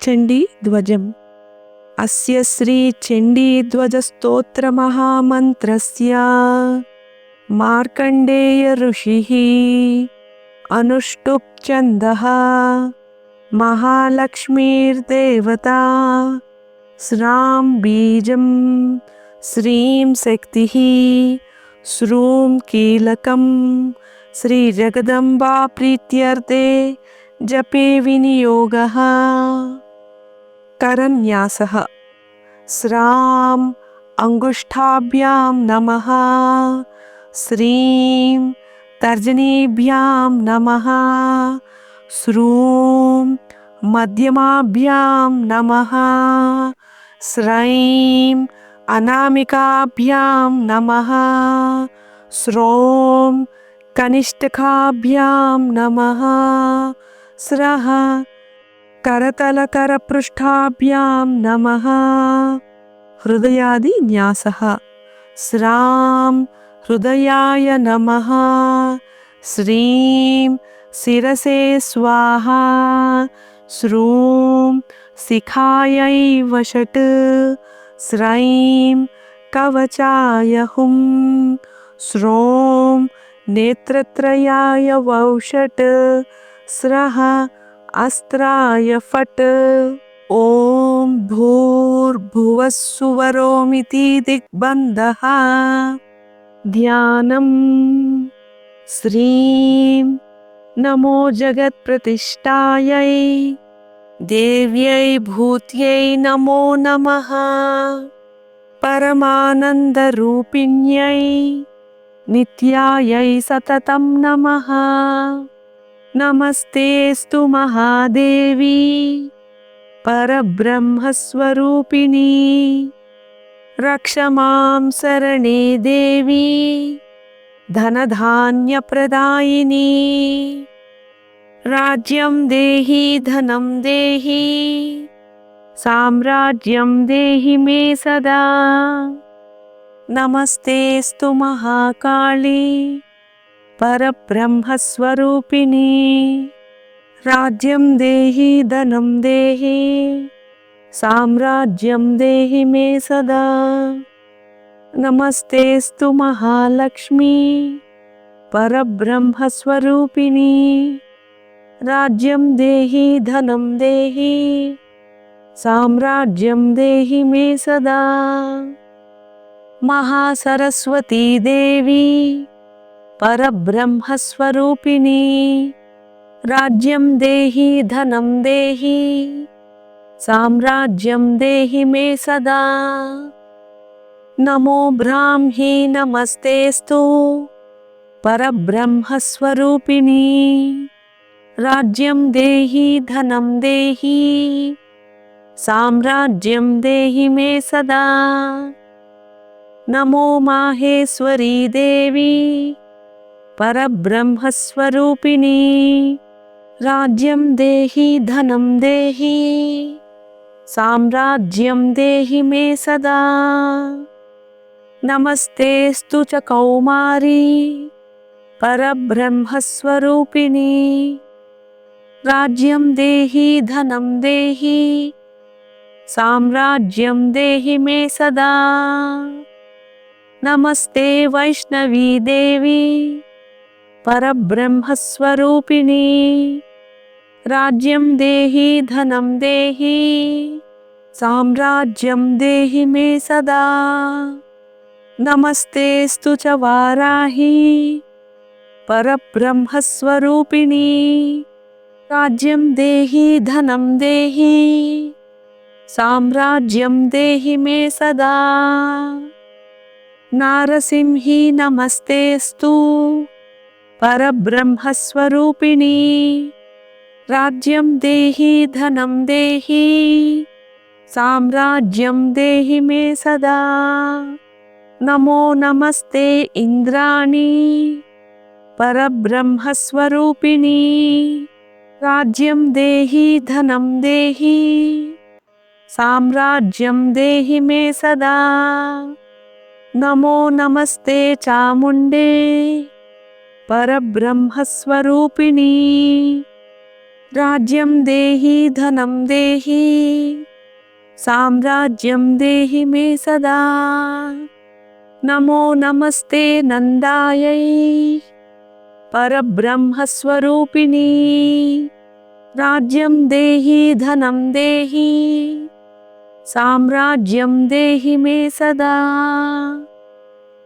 चण्डीध्वजम्। अस्य श्रीचण्डीध्वजस्तोत्रमहामन्त्रस्य मार्कण्डेय ऋषिः अनुष्टुप् छन्दः महालक्ष्मीर्देवता स्रां बीजं श्रीं शक्तिः श्रूं कीलकं श्रीजगदम्बा प्रीत्यर्थे जपे विनियोगः। करन्यासः। स्रां अंगुष्ठाभ्यां नमः, श्रीं तर्जनीभ्यां नमः, श्रूं मध्यमाभ्यां नमः, श्रैं अनामिकाभ्यां नमः, श्रौं कनिष्ठकाभ्यां नमः, स्रः करतलकरपृष्ठाभ्यां नमः। हृदयादि न्यासः। स्रां हृदयाय नमः, श्रीं शिरसे स्वाहा, श्रूं शिखायै वषट्, श्रैं कवचाय हुं, श्रौं नेत्रत्रयाय वौषट्, स्रः अस्त्राय फट्। ॐ भूर्भुवः सुवरोमिति दिग्बन्धः। ध्यानम्। श्रीं नमो जगत्प्रतिष्ठायै देव्यै भूत्यै नमो नमः। परमानन्दरूपिण्यै नित्यायै सततं नमः। नमस्तेऽस्तु महादेवी परब्रह्मस्वरूपिणी, रक्ष मां शरणे देवी धनधान्यप्रदायिनी। राज्यं देहि धनं देहि साम्राज्यं देहि मे सदा। नमस्तेऽस्तु महाकाली परब्रह्मस्वरूपिणी, राज्यं देहि धनं देहि साम्राज्यं देहि मे सदा। नमस्तेऽस्तु महालक्ष्मी परब्रह्मस्वरूपिणी, राज्यं देहि धनं देहि साम्राज्यं देहि मे सदा। महासरस्वती देवी परब्रह्मस्वरूपिणी, राज्यं देहि धनं देहि साम्राज्यं देहि मे सदा। नमो ब्राह्मी नमस्तेऽस्तु परब्रह्मस्वरूपिणी, राज्यं देहि धनं देहि साम्राज्यं देहि मे सदा। नमो माहेश्वरी देवी परब्रह्मस्वरूपिणी, राज्यं देहि धनं देहि साम्राज्यं देहि मे सदा। नमस्तेऽस्तु च कौमारी परब्रह्मस्वरूपिणी, राज्यं देहि धनं देहि साम्राज्यं देहि मे सदा। नमस्ते वैष्णवी देवी परब्रह्मस्वरूपिणी, राज्यं देहि धनं देहि साम्राज्यं देहि मे सदा। नमस्तेऽस्तु च वाराही परब्रह्मस्वरूपिणी, राज्यं देहि धनं देहि साम्राज्यं देहि मे सदा। नारसिंही नमस्तेऽस्तु परब्रह्मस्वरूपिणी, राज्यं देहि धनं देहि साम्राज्यं देहि मे सदा। नमो नमस्ते इन्द्राणी परब्रह्मस्वरूपिणी, राज्यं देहि धनं देहि साम्राज्यं देहि मे सदा। नमो नमस्ते चामुण्डे परब्रह्मस्वरूपिणी, राज्यं देहि धनं देहि साम्राज्यं देहि मे सदा। नमो नमस्ते नन्दायै परब्रह्मस्वरूपिणी। राज्यं देहि धनं देहि साम्राज्यं देहि मे सदा।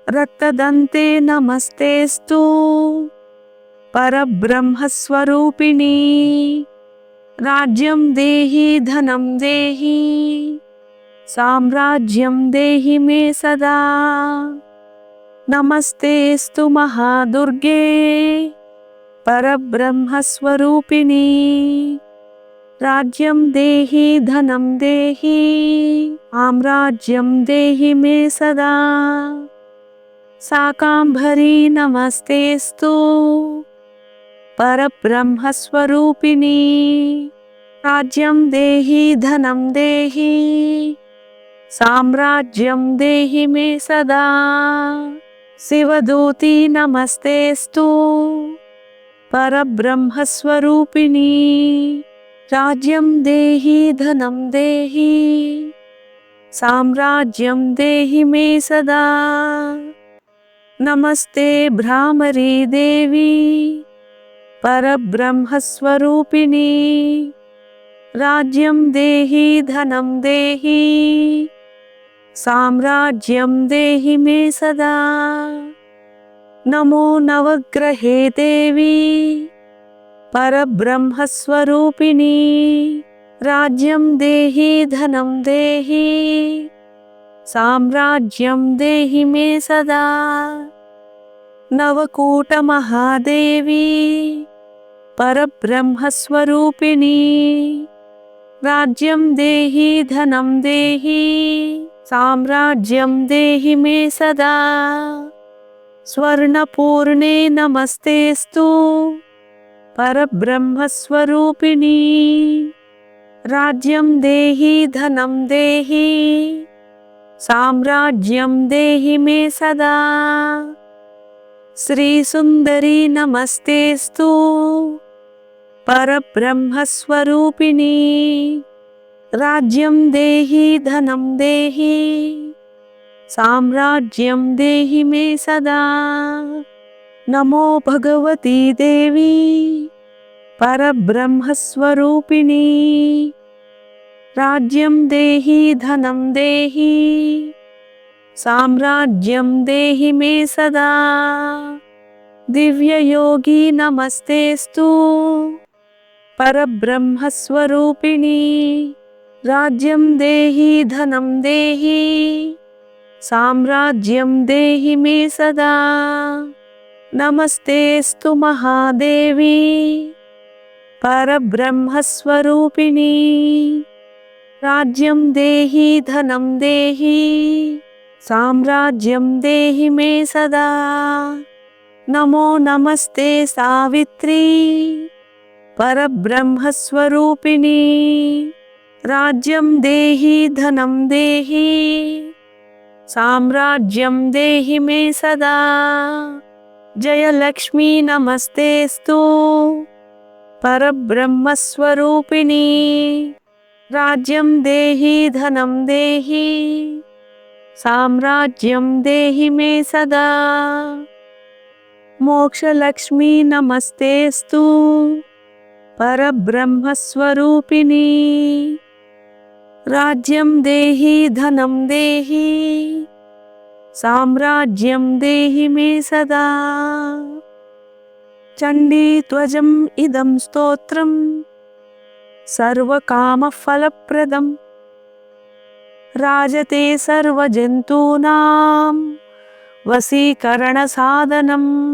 रक्तदन्ते नमस्तेस्तु परब्रह्मस्वरूपिणी। राज्यं देहि धनं देहि साम्राज्यं देहि मे सदा। नमस्तेस्तु महादुर्गे परब्रह्मस्वरूपिणी। राज्यं देहि धनं देहि साम्राज्यं देहि मे सदा। शाकाम्भरी नमस्तेस्तु परब्रह्मस्वरूपिणी। राज्यं देहि धनं देहि साम्राज्यं देहि मे सदा। शिवदूती नमस्तेस्तु परब्रह्मस्वरूपिणी। राज्यं देहि धनं देहि साम्राज्यं देहि मे सदा। नमस्ते भ्रामरी देवी परब्रह्मस्वरूपिणी। राज्यं देहि धनं देहि साम्राज्यं देहि मे सदा। नमो नवग्रहे देवी परब्रह्मस्वरूपिणी। राज्यं देहि धनं देहि साम्राज्यं देहि मे सदा। नवकूटमहादेवी परब्रह्मस्वरूपिणी। राज्यं देहि धनं देहि साम्राज्यं देहि मे सदा। स्वर्णपूर्णे नमस्तेस्तु परब्रह्मस्वरूपिणी। राज्यं देहि धनं देहि साम्राज्यं देहि मे सदा। श्रीसुन्दरी नमस्तेस्तु परब्रह्मस्वरूपिणी। राज्यं देहि धनं देहि साम्राज्यं देहि मे सदा। नमो भगवती देवी परब्रह्मस्वरूपिणी। राज्यं देहि धनं देहि साम्राज्यं देहि मे सदा। दिव्ययोगी नमस्तेस्तु परब्रह्मस्वरूपिणी। राज्यं देहि धनं देहि साम्राज्यं देहि मे सदा। नमस्तेस्तु महादेवी परब्रह्मस्वरूपिणी। राज्यं देहि धनं देहि साम्राज्यं देहि मे सदा। नमो नमस्ते सावित्री परब्रह्मस्वरूपिणी। राज्यं देहि धनं देहि साम्राज्यं देहि मे सदा। जयलक्ष्मी नमस्तेस्तु परब्रह्मस्वरूपिणी। राज्यं देहि धनं देहि साम्राज्यं देहि मे सदा। मोक्षलक्ष्मी नमस्तेस्तु परब्रह्मस्वरूपिणी। राज्यं देहि धनं देहि साम्राज्यं देहि मे सदा। चण्डीध्वजम् इदं स्तोत्रं सर्वकामफलप्रदं। राजते सर्वजन्तूनां वशीकरणसाधनम्।